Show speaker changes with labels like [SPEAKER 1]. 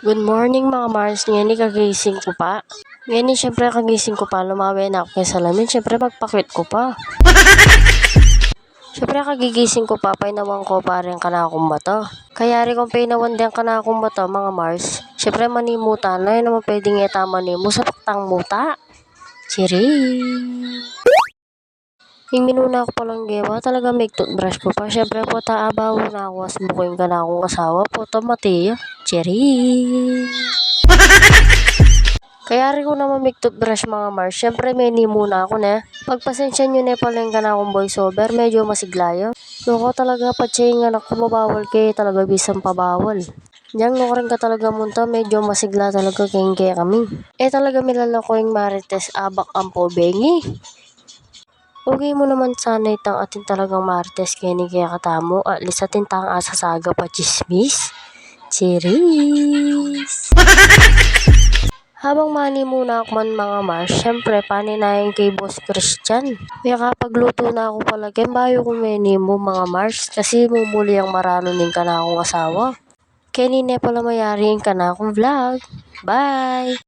[SPEAKER 1] Good morning mga Mars. Ngayon kagising ko pa. Ngayon syempre kagising ko pa. Lumawi na ako kay salamin. Syempre magpakwit ko pa. Syempre kagigising ko pa. Painawan ko pa rin ka na akong mata. Kaya rin kung painawan din ka na akong mata mga Mars. Syempre manimuta na. Yun naman pwedeng itama ni mo sa paktang muta. Chiri. Yung minuna ko palang gawa, talaga may toothbrush ko pa. Syempre po taabaw na ako as bukuin ka na akong asawa po. Tomati. Chiri. Kaya rin ko naman may toothbrush mga Mars. Syempre may muna ako na. Pagpasensya nyo na pala yung akong voiceover. Medyo masiglayo. Loko talaga patsing anak ko mabawal kay talaga bisang pabawal. Diyan ko rin ka talaga munta. Medyo masigla talaga kaya kami. Talaga milalako yung marites abak ang pobengi. Okay mo naman sana itang atin talagang marites kaya katamo. At least atin tang asasaga pa chismis. Cheers! Habang mani muna ako man mga Mars, syempre paninayin kay Boss Christian. May kapagluto na ako pala, bayo ko mo mga Mars, kasi mumuli ang maranunin ka na akong asawa. Kaya pala mayarin ka na akong vlog. Bye!